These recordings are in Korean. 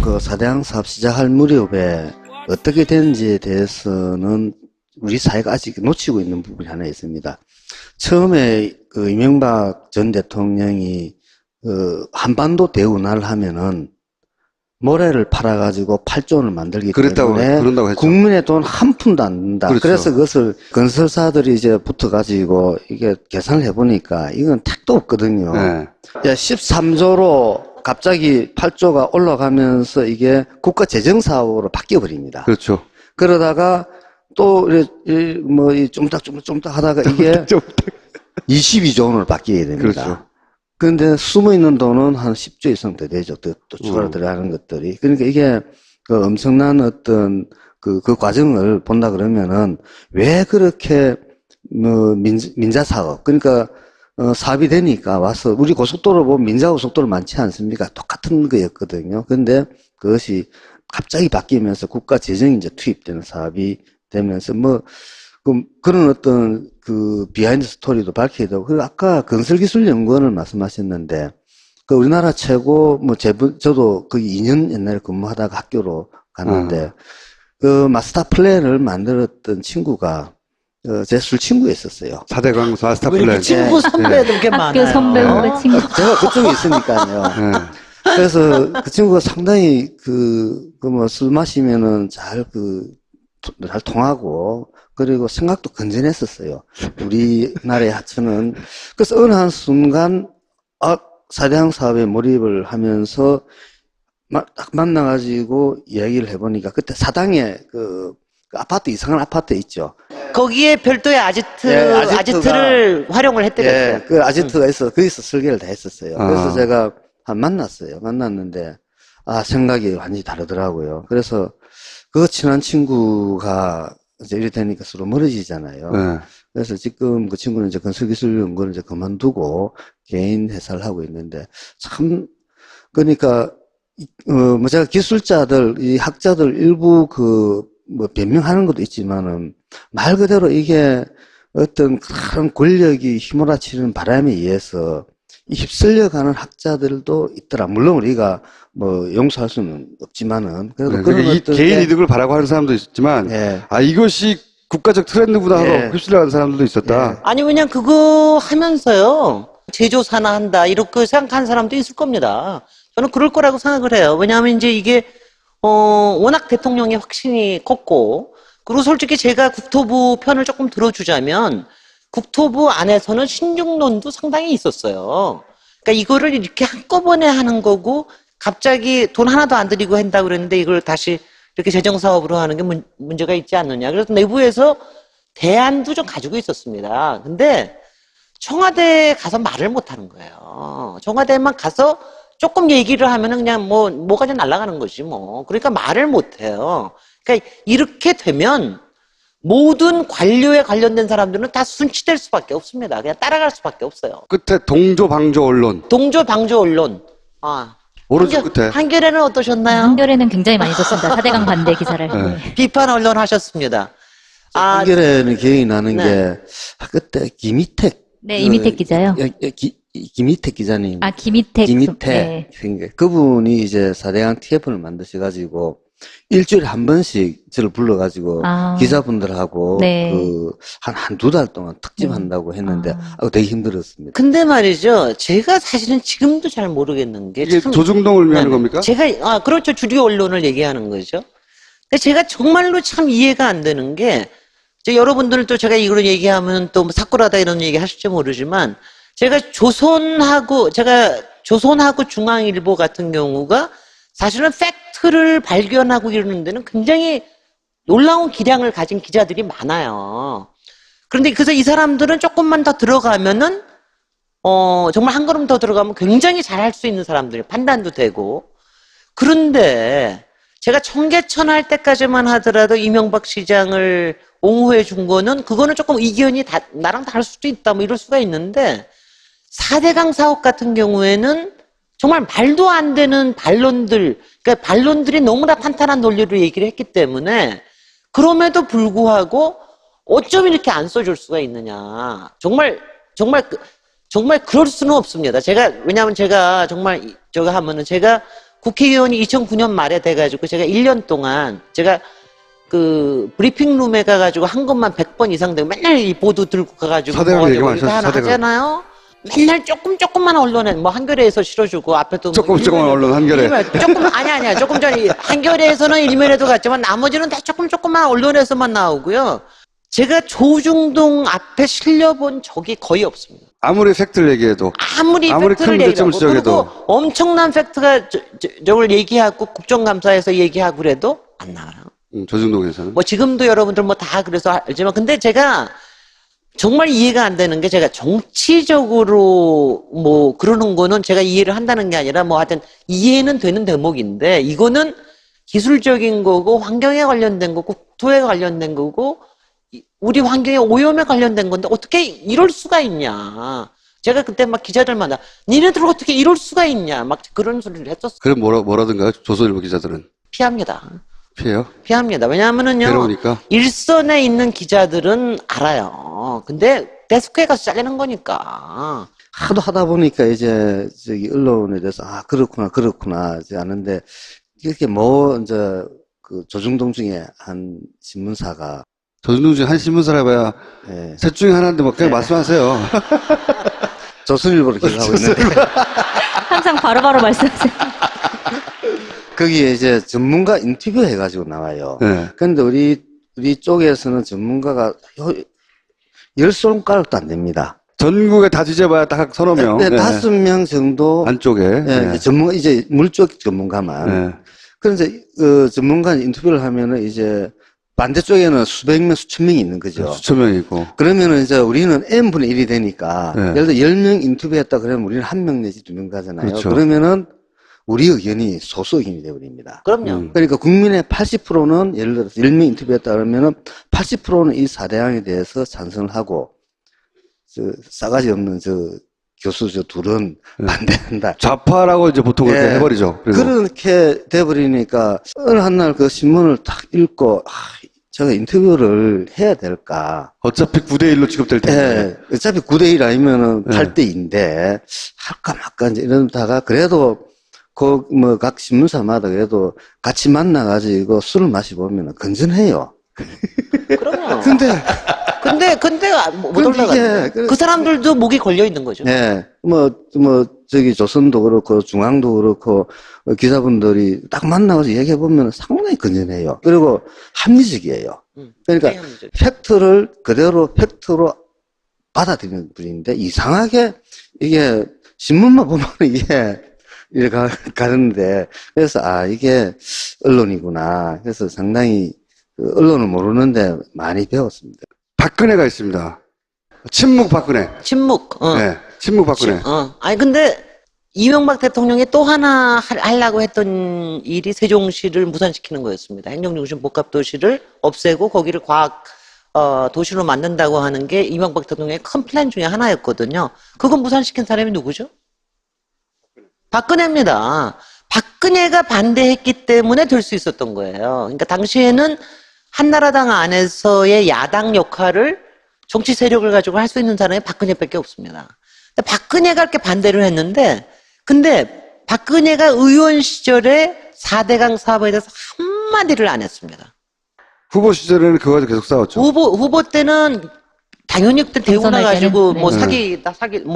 그 사대강 사업 시작할 무렵에 어떻게 되는지에 대해서는 우리 사회가 아직 놓치고 있는 부분이 하나 있습니다. 처음에 그 이명박 전 대통령이 그 한반도 대운하를 하면은 모래를 팔아가지고 8조 원을 만들기 때문에 그런다고 했죠. 국민의 돈 한 푼도 안 든다. 그렇죠. 그래서 그것을 건설사들이 이제 붙어가지고 이게 계산을 해보니까 이건 택도 없거든요. 네. 13조로 갑자기 8조가 올라가면서 이게 국가 재정 사업으로 바뀌어 버립니다. 그렇죠. 그러다가 또 이 쫌딱 하다가 이게 22조 원으로 바뀌게 됩니다. 그렇죠. 그런데 숨어 있는 돈은 한 10조 이상 더 되죠. 또 추가로 들어가는 것들이. 그러니까 이게 그 엄청난 어떤 그 과정을 본다 그러면은 왜 그렇게 민자 사업, 그러니까 사업이 되니까 와서 우리 고속도로 보면 민자 고속도로 많지 않습니까? 똑같은 거였거든요. 근데 그것이 갑자기 바뀌면서 국가 재정이 이제 투입되는 사업이 되면서 그런 어떤 그 비하인드 스토리도 밝히게 되고, 그리고 아까 건설기술연구원을 말씀하셨는데, 그 우리나라 최고 저도 그 2년 옛날에 근무하다가 학교로 갔는데, 그 마스터 플랜을 만들었던 친구가 제 술 친구였었어요. 사대강 마스터 왜 플랜. 이렇게 친구 선배들 이렇게 많아요? 학교 선배 후배 친구. 제가 그쪽에 있으니까요. 네. 그래서 그 친구가 상당히 술 마시면은 잘 통하고, 그리고 생각도 건전했었어요. 우리나라의 하천은. 그래서 어느 한 순간, 사대강 사업에 몰입을 하면서, 딱 만나가지고 이야기를 해보니까, 그때 사당에 그 아파트, 이상한 아파트 있죠. 거기에 별도의 아지트, 예, 아지트를 활용을 했더랬어요. 예, 그 아지트가 있어서 거기서 설계를 다 했었어요. 그래서 제가 만났어요. 만났는데, 생각이 완전히 다르더라고요. 그래서 그 친한 친구가 이제 이래 되니까 서로 멀어지잖아요. 네. 그래서 지금 그 친구는 이제 건설기술연구원을 이제 그만두고 개인 회사를 하고 있는데, 참, 그러니까, 제가 기술자들, 이 학자들 일부 변명하는 것도 있지만은, 말 그대로 이게 어떤 큰 권력이 휘몰아치는 바람에 의해서 휩쓸려가는 학자들도 있더라. 물론 우리가 용서할 수는 없지만은, 그래도 네, 그런 그러니까 개인 이득을 바라고 하는 사람도 있지만, 예. 이것이 국가적 트렌드구나 하고 예. 휩쓸려가는 사람들도 있었다. 아니, 그냥 그거 하면서요, 제조사나 한다, 이렇게 생각하는 사람도 있을 겁니다. 저는 그럴 거라고 생각을 해요. 왜냐하면 이제 이게, 워낙 대통령의 확신이 컸고, 그리고 솔직히 제가 국토부 편을 조금 들어주자면, 국토부 안에서는 신중론도 상당히 있었어요. 그러니까 이거를 이렇게 한꺼번에 하는 거고, 갑자기 돈 하나도 안 들이고 한다고 그랬는데, 이걸 다시 이렇게 재정사업으로 하는 게 문제가 있지 않느냐. 그래서 내부에서 대안도 좀 가지고 있었습니다. 근데 청와대에 가서 말을 못 하는 거예요. 청와대에만 가서 조금 얘기를 하면은 그냥 뭐가 좀 날아가는 거지 뭐. 그러니까 말을 못 해요. 그러니까 이렇게 되면 모든 관료에 관련된 사람들은 다 순치될 수밖에 없습니다. 그냥 따라갈 수밖에 없어요. 끝에 동조방조 언론. 동조 방조 언론. 오른쪽 끝에. 한겨레는 어떠셨나요? 한겨레는 굉장히 많이 썼습니다. 사대강 반대 기사를. 네. 비판 언론 하셨습니다. 한겨레는 기억이 나는 네. 게, 그때 김희택. 네, 이미택 기자요. 김희택 기자님. 김희택. 네. 그분이 이제 사대강 TF를 만드셔가지고, 일주일에 한 번씩 저를 불러가지고, 기자분들하고, 네. 한두 달 동안 특집한다고 했는데, 되게 힘들었습니다. 근데 말이죠. 제가 사실은 지금도 잘 모르겠는 게. 이게 참, 조중동을 의미하는 겁니까? 제가, 그렇죠. 주류 언론을 얘기하는 거죠. 근데 제가 정말로 참 이해가 안 되는 게, 여러분들은 또 제가 이걸 얘기하면 또 사쿠라다 이런 얘기 하실지 모르지만, 제가 조선하고 중앙일보 같은 경우가 사실은 팩트를 발견하고 이러는 데는 굉장히 놀라운 기량을 가진 기자들이 많아요. 그런데 그래서 이 사람들은 조금만 더 들어가면은, 정말 한 걸음 더 들어가면 굉장히 잘할 수 있는 사람들이 판단도 되고. 그런데 제가 청계천 할 때까지만 하더라도 이명박 시장을 옹호해 준 거는 그거는 조금 의견이 나랑 다를 수도 있다 뭐 이럴 수가 있는데 4대강 사업 같은 경우에는 정말 말도 안 되는 반론들, 그러니까 반론들이 너무나 탄탄한 논리로 얘기를 했기 때문에 그럼에도 불구하고 어쩜 이렇게 안 써줄 수가 있느냐. 정말 정말 그럴 수는 없습니다. 왜냐하면 제가 정말 저거 하면은 제가 국회의원이 2009년 말에 돼가지고 제가 1년 동안 제가 그 브리핑룸에 가가지고 한 것만 100번 이상 되고 맨날 이 보도 들고 가가지고 사대강 얘기 많이 이거 하나 하셨죠, 사대강. 하잖아요. 맨날 조금만 언론에 뭐 한겨레에서 실어주고 앞에도 조금만 언론 한겨레. 아니야 조금 전에 한겨레에서는 일면에도 갔지만 나머지는 다 조금만 언론에서만 나오고요. 제가 조중동 앞에 실려본 적이 거의 없습니다. 아무리 팩트를 얘기해도. 아무리 큰 팩트를 문제점을 얘기하고 지적해도. 그리고 엄청난 팩트가 저걸 얘기하고 국정감사에서 얘기하고 그래도 안 나와요. 조중동에서는. 뭐 지금도 여러분들 뭐 다 그래서 알지만 근데 제가 정말 이해가 안 되는 게 제가 정치적으로 뭐 그러는 거는 제가 이해를 한다는 게 아니라 뭐 하여튼 이해는 되는 대목인데 이거는 기술적인 거고 환경에 관련된 거고 국토에 관련된 거고 우리 환경의 오염에 관련된 건데 어떻게 이럴 수가 있냐. 제가 그때 막 기자들마다 니네들 어떻게 이럴 수가 있냐 막 그런 소리를 했었어요. 그럼 뭐라든가요? 조선일보 기자들은. 피합니다. 피해요? 피합니다. 왜냐하면은요. 괴로우니까? 일선에 있는 기자들은 알아요. 근데 데스크에 가서 잘리는 거니까. 하도 하다 보니까 이제 저기 언론에 대해서 그렇구나 이제 아는데 이렇게 이제 그 조중동 중에 한 신문사가 조중동 중에 한 신문사라 봐야 예, 셋 중에 하나인데 뭐 그냥 말씀하세요. 조선일보를 기록하고 있는데 항상 바로바로 말씀하세요. 거기에 이제 전문가 인터뷰 해가지고 나와요. 네. 근데 우리 쪽에서는 전문가가 10손가락도 안 됩니다. 전국에 다 뒤져봐야 딱 서너 명. 네, 5명 정도 안쪽에. 예, 전문가 이제 물쪽 전문가만. 네. 그런데 전문가 인터뷰를 하면은 이제 반대쪽에는 수백 명, 수천 명이 있는 거죠. 수천 명이고. 그러면은 이제 우리는 n분의 1이 되니까 네. 예를 들어 10명 인터뷰했다 그러면 우리는 1명 내지 2명 가잖아요. 그렇죠. 그러면은 우리 의견이 소수 의견이 되어버립니다. 그럼요. 그러니까 국민의 80%는 예를 들어서 10명 인터뷰했다 그러면은 80%는 이 사대강에 대해서 찬성을 하고 싸가지 없는 교수 둘은 반대한다. 좌파라고 이제 보통 그렇게 예. 해버리죠. 그리고. 그렇게 돼버리니까 어느 한날 그 신문을 딱 읽고 제가 인터뷰를 해야 될까. 어차피 9대1로 취급될 텐데. 예, 어차피 9대1 아니면은 네. 8대2인데 할까 말까 이제 이러다가 그래도 각 신문사마다 그래도 같이 만나가지고 술을 마시보면 건전해요. 그럼요. 근데 못 근데 올라가요. 이게 그 사람들도 목이 걸려 있는 거죠. 예, 저기 조선도 그렇고 중앙도 그렇고 기자분들이 딱 만나서 얘기해보면 상당히 건전해요. 그리고 합리적이에요. 그러니까 합리적. 팩트를 그대로 팩트로 받아들이는 분인데 이상하게 이게 신문만 보면 이게 이렇게 가는데 그래서 이게 언론이구나. 그래서 상당히 언론을 모르는데 많이 배웠습니다. 박근혜가 있습니다. 친묵 박근혜. 침묵. 네. 친묵 박근혜. 아니 근데 이명박 대통령이 또 하나 하려고 했던 일이 세종시를 무산시키는 거였습니다. 행정중심 복합도시를 없애고 거기를 과학 도시로 만든다고 하는 게 이명박 대통령의 큰 플랜 중에 하나였거든요. 그건 무산시킨 사람이 누구죠? 박근혜입니다. 박근혜가 반대했기 때문에 될 수 있었던 거예요. 그러니까 당시에는 한나라당 안에서의 야당 역할을 정치 세력을 가지고 할 수 있는 사람이 박근혜밖에 없습니다. 근데 박근혜가 이렇게 반대를 했는데, 근데 박근혜가 의원 시절에 4대강 사업에 대해서 한마디를 안 했습니다. 후보 시절에는 그거 가지고 계속 싸웠죠. 후보 때는 당연히 그때 대우 경선할 나가지고 때는? 뭐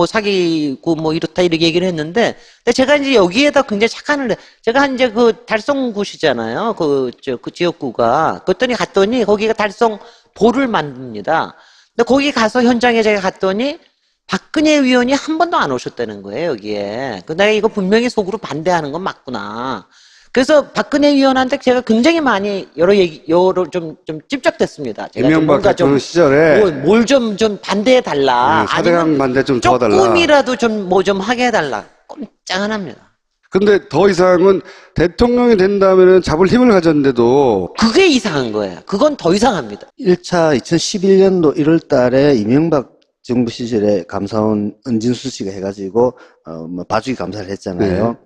네. 사기고 뭐 이렇다 이렇게 얘기를 했는데, 근데 제가 이제 여기에다 굉장히 착안을 제가 이제 그 달성구시잖아요. 그 지역구가. 갔더니 거기가 달성보를 만듭니다. 근데 거기 가서 현장에 제가 갔더니 박근혜 의원이 한 번도 안 오셨다는 거예요, 여기에. 내가 이거 분명히 속으로 반대하는 건 맞구나. 그래서 박근혜 의원한테 제가 굉장히 많이 여러 좀 찝적됐습니다. 제가 이명박 대통령 시절에 뭘 좀 반대해달라. 4대강 반대 좀 도와달라. 조금이라도 좀 뭐 좀 하게 해달라. 꼼짝안합니다. 근데 더 이상은 대통령이 된다면은 잡을 힘을 가졌는데도 그게 이상한 거예요. 그건 더 이상합니다. 1차 2011년도 1월 달에 이명박 정부 시절에 감사원 은진수 씨가 해가지고, 봐주기 감사를 했잖아요.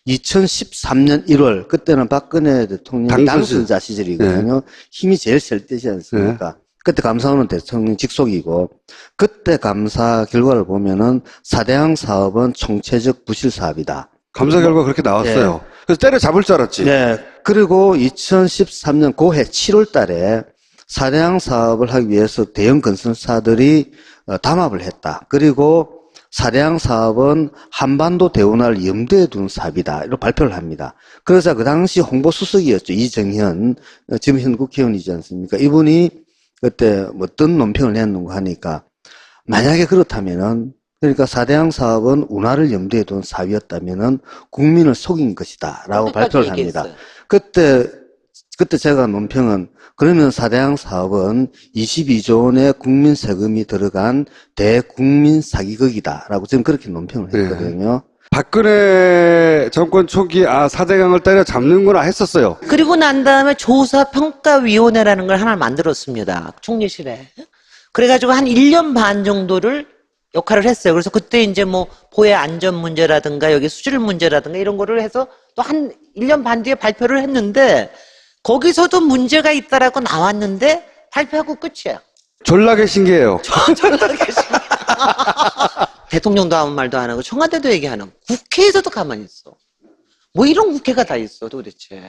2013년 1월, 그때는 박근혜 대통령 당선자. 당선자 시절이거든요. 힘이 제일 셀 때지 않습니까? 그때 감사원은 대통령 직속이고, 그때 감사 결과를 보면은 사대항 사업은 총체적 부실 사업이다. 감사 결과 그렇게 나왔어요. 그래서 때려잡을 줄 알았지. 네. 그리고 2013년 고해 7월 달에 사대항 사업을 하기 위해서 대형 건설사들이 담합을 했다. 그리고 사대항 사업은 한반도 대운하를 염두에 둔 사업이다. 이렇게 발표를 합니다. 그래서 그 당시 홍보수석이었죠. 이정현, 지금 현 국회의원이지 않습니까? 이분이 그때 어떤 논평을 냈는가 하니까, 만약에 그렇다면은, 그러니까 사대항 사업은 운하를 염두에 둔 사업이었다면은 국민을 속인 것이다. 라고 발표를 합니다. 그때 제가 논평은, 그러면 사대항 사업은 22조 원의 국민 세금이 들어간 대국민 사기극이다. 라고 저는 그렇게 논평을 했거든요. 박근혜 정권 초기 사대강을 때려잡는구나 했었어요. 그리고 난 다음에 조사평가위원회라는 걸 하나 만들었습니다. 총리실에. 그래가지고 한 1년 반 정도를 역할을 했어요. 그래서 그때 이제 뭐 보해 안전 문제라든가 여기 수질 문제라든가 이런 거를 해서 또 한 1년 반 뒤에 발표를 했는데, 거기서도 문제가 있다라고 나왔는데 발표하고 끝이에요. 졸라게 신기해요. 대통령도 아무 말도 안 하고 청와대도 얘기 안 하고 국회에서도 가만히 있어. 뭐 이런 국회가 다 있어 도대체.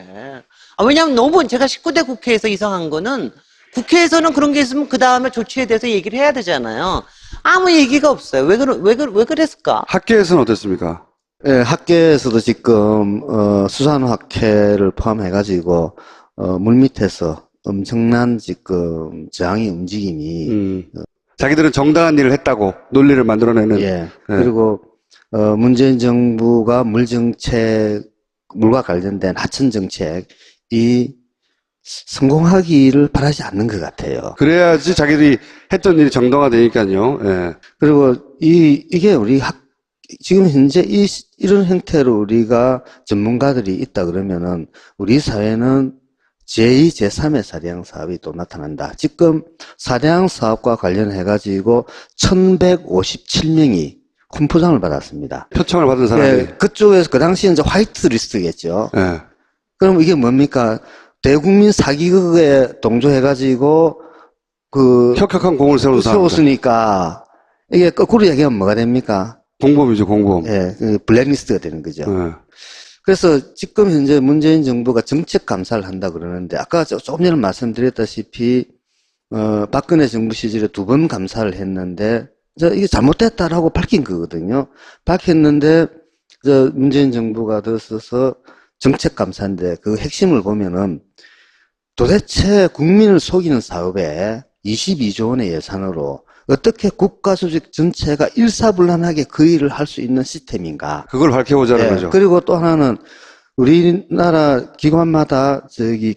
왜냐하면 너무 제가 19대 국회에서 이상한 거는, 국회에서는 그런 게 있으면 그 다음에 조치에 대해서 얘기를 해야 되잖아요. 아무 얘기가 없어요. 왜 그랬을까? 학계에서는 어땠습니까? 예, 학계에서도 지금, 수산학회를 포함해가지고, 물밑에서 엄청난 지금 저항의 움직임이, 자기들은 정당한 일을 했다고 논리를 만들어내는. 예. 그리고, 문재인 정부가 물과 관련된 하천 정책이 성공하기를 바라지 않는 것 같아요. 그래야지 자기들이 했던 일이 정당화되니까요. 예. 그리고 이게 지금 현재 이런 형태로 우리가 전문가들이 있다 그러면은 우리 사회는 제2, 제3의 사대항 사업이 또 나타난다. 지금 사대항 사업과 관련해가지고 1157명이 훈포장을 받았습니다. 표창을 받은 사람이. 예, 그쪽에서 그 당시에 이제 화이트 리스트겠죠. 예. 그럼 이게 뭡니까? 대국민 사기극에 동조해가지고 혁혁한 공을 세웠으니까 이게 거꾸로 얘기하면 뭐가 됩니까? 공범이죠, 공범. 예, 블랙리스트가 되는 거죠. 예. 그래서 지금 현재 문재인 정부가 정책 감사를 한다 그러는데, 아까 조금 전에 말씀드렸다시피 박근혜 정부 시절에 2번 감사를 했는데 이게 잘못됐다라고 밝힌 거거든요. 밝혔는데 문재인 정부가 들어서서 정책 감사인데 그 핵심을 보면은 도대체 국민을 속이는 사업에 22조 원의 예산으로 어떻게 국가 조직 전체가 일사불란하게 그 일을 할 수 있는 시스템인가. 그걸 밝혀보자는 거죠. 그리고 또 하나는 우리나라 기관마다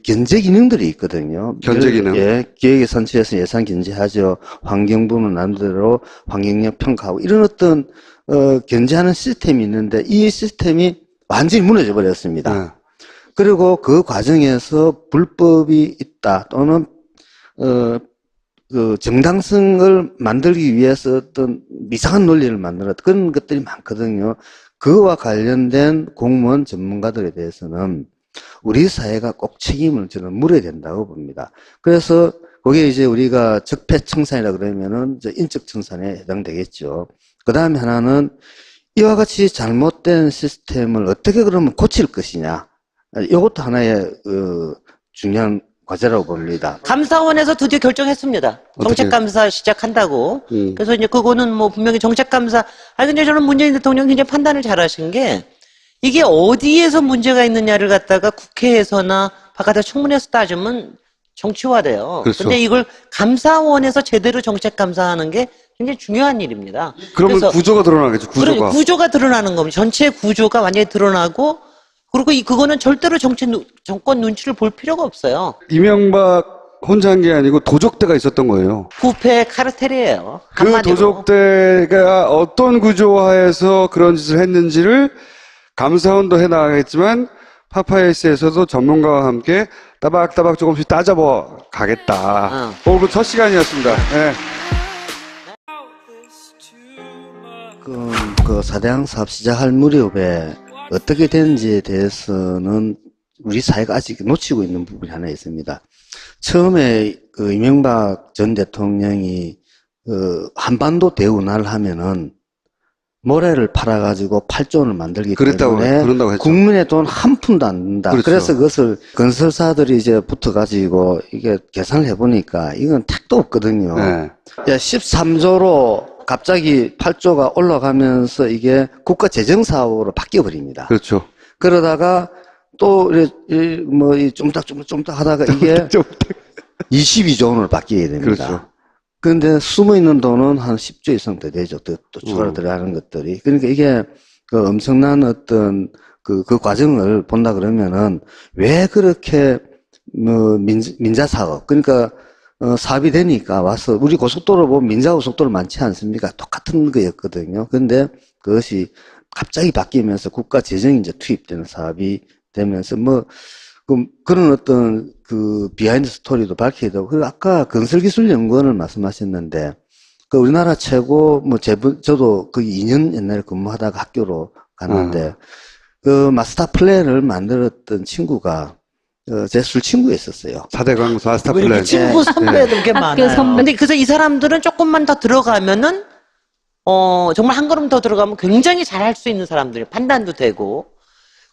견제 기능들이 있거든요. 견제 기능. 예, 기획예산처에서 예산 견제하죠. 환경부는 남대로 환경력 평가하고 이런 어떤 견제하는 시스템이 있는데 이 시스템이 완전히 무너져 버렸습니다. 그리고 그 과정에서 불법이 있다 또는 정당성을 만들기 위해서 어떤 이상한 논리를 만들었다. 그런 것들이 많거든요. 그와 관련된 공무원 전문가들에 대해서는 우리 사회가 꼭 책임을 저는 물어야 된다고 봅니다. 그래서 그게 이제 우리가 적폐청산이라 그러면은 인적청산에 해당되겠죠. 그 다음에 하나는 이와 같이 잘못된 시스템을 어떻게 그러면 고칠 것이냐. 이것도 하나의 중요한 과제라고 봅니다. 감사원에서 드디어 결정했습니다. 정책감사 시작한다고. 그래서 이제 그거는 뭐 분명히 정책감사. 근데 저는 문재인 대통령이 굉장히 판단을 잘하신 게, 이게 어디에서 문제가 있느냐를 갖다가 국회에서나 바깥에 청문회에서 따지면 정치화돼요. 그렇죠. 근데 이걸 감사원에서 제대로 정책감사하는 게 굉장히 중요한 일입니다. 그러면 그래서 구조가 드러나겠죠, 구조가. 구조가 드러나는 겁니다. 전체 구조가 완전히 드러나고, 그리고 그거는 절대로 정권 눈치를 볼 필요가 없어요. 이명박 혼자 한 게 아니고 도적대가 있었던 거예요. 부패 카르텔이에요. 그 한마디로. 도적대가 어떤 구조화에서 그런 짓을 했는지를 감사원도 해나가겠지만 파파이스에서도 전문가와 함께 따박따박 조금씩 따져보 가겠다. 오늘 첫 시간이었습니다. 네. 그 사대항 사업 시작할 무렵에 어떻게 되는지에 대해서는 우리 사회가 아직 놓치고 있는 부분이 하나 있습니다. 처음에 그 이명박 전 대통령이 한반도 대운하를 하면은 모래를 팔아가지고 8조 원을 만들기 때문에 그런다고 했죠. 국민의 돈 한 푼도 안 든다. 그렇죠. 그래서 그것을 건설사들이 이제 붙어가지고 이게 계산을 해보니까 이건 택도 없거든요. 네. 13조로 갑자기 8조가 올라가면서 이게 국가 재정 사업으로 바뀌어 버립니다. 그렇죠. 그러다가 또 이 쫌딱쫌딱 하다가 이게 22조 원으로 바뀌게 됩니다. 그렇죠. 그런데 숨어 있는 돈은 한 10조 이상 더 되죠. 또 추가로 들어가는 것들이. 그러니까 이게 그 엄청난 어떤 그 과정을 본다 그러면은 왜 그렇게 민자 사업, 그러니까 사업이 되니까 와서 우리 고속도로 보면 민자 고속도로 많지 않습니까? 똑같은 거였거든요. 근데 그것이 갑자기 바뀌면서 국가 재정이 이제 투입되는 사업이 되면서 그런 어떤 그 비하인드 스토리도 밝히게 되고, 그리고 아까 건설기술연구원을 말씀하셨는데, 그 우리나라 최고 저도 그 2년 옛날에 근무하다가 학교로 갔는데, 그 마스터 플랜을 만들었던 친구가 제 술 친구였었어요. 4대강 마스터 왜 이렇게 플랜. 친구 선배들 게 많아요. 선배. 근데 그래서 이 사람들은 조금만 더 들어가면은 정말 한 걸음 더 들어가면 굉장히 잘할 수 있는 사람들, 판단도 되고.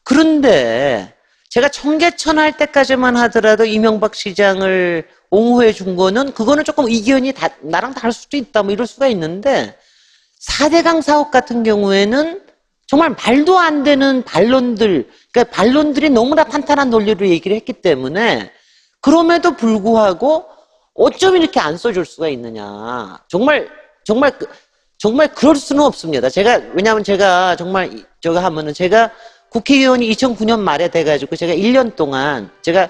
그런데 제가 청계천 할 때까지만 하더라도 이명박 시장을 옹호해 준 거는, 그거는 조금 의견이 나랑 다를 수도 있다, 뭐 이럴 수가 있는데, 4대강 사업 같은 경우에는 정말 말도 안 되는 반론들, 그러니까 반론들이 너무나 탄탄한 논리로 얘기를 했기 때문에, 그럼에도 불구하고 어쩜 이렇게 안 써줄 수가 있느냐. 정말 그럴 수는 없습니다. 왜냐하면 제가 정말 저거 하면은, 제가 국회의원이 2009년 말에 돼가지고 제가 1년 동안 제가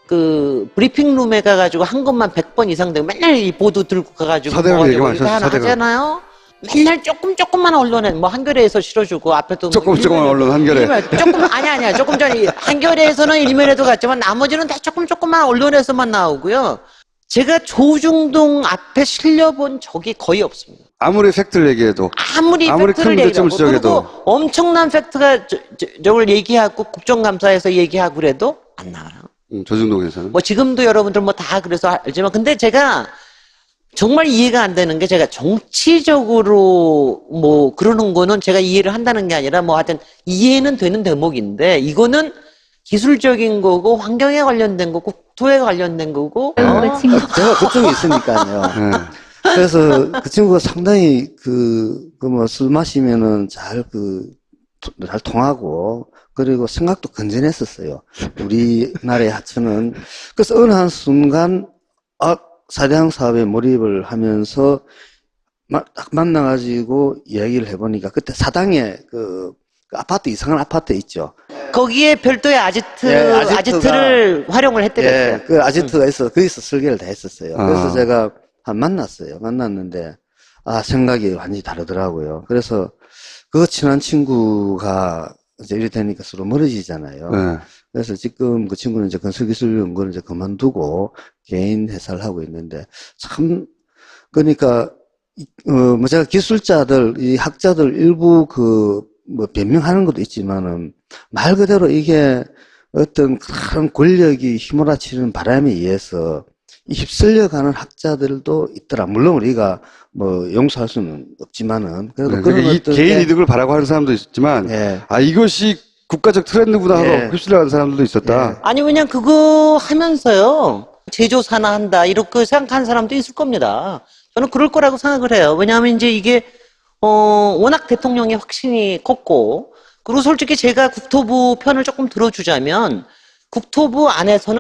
그 브리핑룸에 가가지고 한 것만 100번 이상 되고 맨날 이 보도 들고 가가지고 사대강 얘기 많이 이거 하나 하셨죠, 하잖아요. 맨날 조금만 언론에 한겨레에서 실어주고 앞에도 조금만 언론 한겨레. 아니야. 조금 전에 한겨레에서는 일면에도 갔지만 나머지는 다 조금만 언론에서만 나오고요. 제가 조중동 앞에 실려본 적이 거의 없습니다. 아무리 팩트를 얘기해도. 아무리 팩트를 큰 얘기하고, 대점을 지적해도. 그리고 엄청난 팩트가 저걸 얘기하고 국정감사에서 얘기하고 그래도 안 나와요. 조중동에서는. 뭐 지금도 여러분들 뭐 다 그래서 알지만, 근데 제가 정말 이해가 안 되는 게, 제가 정치적으로 뭐 그러는 거는 제가 이해를 한다는 게 아니라 뭐 하여튼 이해는 되는 대목인데, 이거는 기술적인 거고 환경에 관련된 거고 국토에 관련된 거고. 제가 그쪽에 있으니까요. 네. 그래서 그 친구가 상당히 술 마시면은 잘 통하고, 그리고 생각도 건전했었어요. 우리나라의 하천은. 그래서 어느 한 순간, 4대강 사업에 몰입을 하면서 딱 만나가지고 이야기를 해보니까, 그때 사당에 그 아파트, 이상한 아파트 있죠. 거기에 별도의 아지트를 활용을 했더랬어요. 그 아지트가 있어, 거기서 설계를 다 했었어요. 그래서 제가 만났어요. 만났는데, 생각이 완전히 다르더라고요. 그래서 그 친한 친구가 이제 이래 되니까 서로 멀어지잖아요. 네. 그래서 지금 그 친구는 이제 건설기술연구원을 이제 그만두고 개인 회사를 하고 있는데, 그러니까, 제가 기술자들, 이 학자들 일부 변명하는 것도 있지만은, 말 그대로 이게 어떤 큰 권력이 휘몰아치는 바람에 의해서 휩쓸려가는 학자들도 있더라. 물론 우리가 용서할 수는 없지만은, 그래도 그런 어떤 개인 이득을 바라고 하는 사람도 있지만, 이것이 국가적 트렌드구나 하고 휩쓸려가는 사람들도 있었다. 아니, 왜냐면 그거 하면서요, 제조사나 한다, 이렇게 생각하는 사람도 있을 겁니다. 저는 그럴 거라고 생각을 해요. 왜냐하면 이제 이게, 워낙 대통령의 확신이 컸고, 그리고 솔직히 제가 국토부 편을 조금 들어주자면, 국토부 안에서는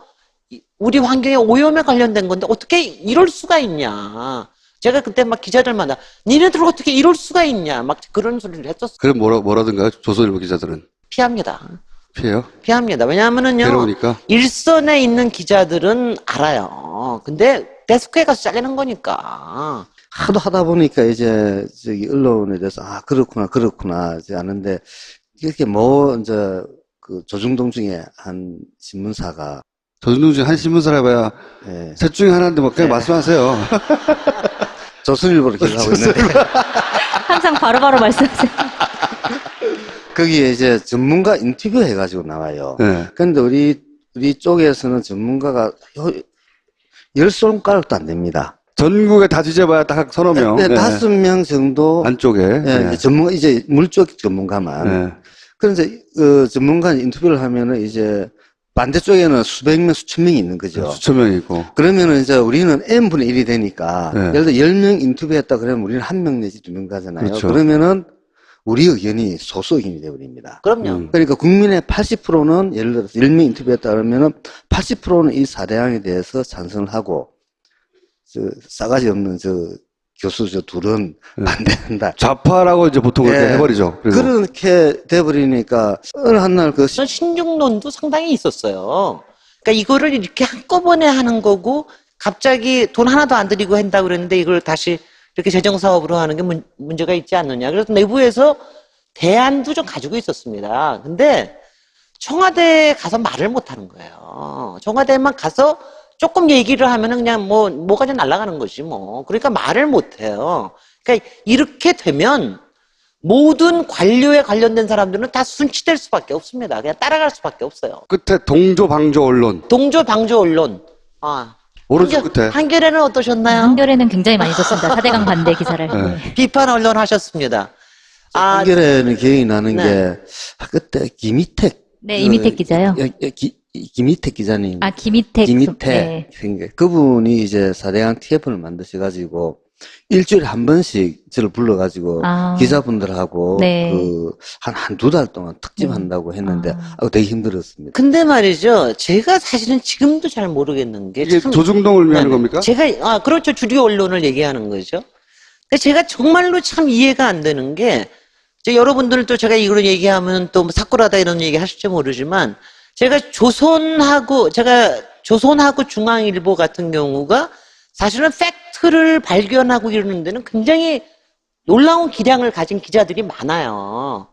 우리 환경의 오염에 관련된 건데 어떻게 이럴 수가 있냐. 제가 그때 막 기자들 만나, 니네들 어떻게 이럴 수가 있냐, 막 그런 소리를 했었어요. 그럼 뭐라든가요? 조선일보 기자들은? 피합니다. 피해요? 피합니다. 왜냐하면은요, 괴로우니까? 일선에 있는 기자들은 알아요. 근데 데스크에 가서 잘리는 거니까. 하도 하다 보니까 이제 언론에 대해서 그렇구나 이제 아는데, 이렇게 이제 조중동 중에 한 신문사가, 조중동 중에 한 신문사라 해봐야 셋 중에 하나인데 그냥 말씀하세요. 조선일보를 기록하고 있는데, 항상 바로바로 말씀하세요. 거기에 이제 전문가 인터뷰 해가지고 나와요. 네. 근데 우리 쪽에서는 전문가가 열 손가락도 안 됩니다. 전국에 다 뒤져봐야 딱 서너 명. 네, 5명 정도. 안쪽에. 예, 이제 물쪽 전문가만. 그래서 전문가 인터뷰를 하면은 이제 반대쪽에는 수백 명, 수천 명이 있는 거죠. 수천 명이고. 그러면은 이제 우리는 N분의 1이 되니까, 예를 들어 10명 인터뷰했다 그러면 우리는 1명 내지 2명 가잖아요. 그렇죠. 그러면은 우리 의견이 소수 의견이 되어버립니다. 그럼요. 그러니까 국민의 80%는 예를 들어서 10명 인터뷰했다 그러면은 80%는 이 사대항에 대해서 찬성을 하고, 싸가지 없는 교수 둘은 반대한다. 좌파라고 이제 보통 그렇게 해버리죠. 그래서. 그렇게 돼버리니까 어느 한날 신중론도 상당히 있었어요. 그러니까 이거를 이렇게 한꺼번에 하는 거고 갑자기 돈 하나도 안 들이고 한다고 그랬는데 이걸 다시 이렇게 재정사업으로 하는 게 문제가 있지 않느냐. 그래서 내부에서 대안도 좀 가지고 있었습니다. 근데 청와대에 가서 말을 못 하는 거예요. 청와대에만 가서 조금 얘기를 하면은 그냥 뭐가 날아가는 거지 뭐. 그러니까 말을 못 해요. 그러니까 이렇게 되면 모든 관료에 관련된 사람들은 다 순치될 수밖에 없습니다. 그냥 따라갈 수밖에 없어요. 끝에 동조 방조 언론. 동조 방조 언론. 오른쪽 끝에. 한겨레는 어떠셨나요? 한겨레는 굉장히 많이 썼습니다. 4대강 반대 기사를. 네. 비판 언론 하셨습니다. 한겨레는 기억이 나는 게 그때 김희택. 네, 이미택 기자요. 김희택 기자님. 김희택. 네. 그분이 이제 4대강 TF를 만드셔가지고 일주일에 한 번씩 저를 불러가지고 기자분들하고 한두 달 동안 특집한다고 했는데 되게 힘들었습니다. 근데 말이죠. 제가 사실은 지금도 잘 모르겠는 게 이게 조중동을 의미하는 겁니까? 제가 그렇죠. 주류 언론을 얘기하는 거죠. 근데 제가 정말로 참 이해가 안 되는 게 여러분들은 또 제가 이런 얘기하면 또 사꾸라다 이런 얘기 하실지 모르지만 제가 조선하고 중앙일보 같은 경우가 사실은 팩트를 발견하고 이러는 데는 굉장히 놀라운 기량을 가진 기자들이 많아요.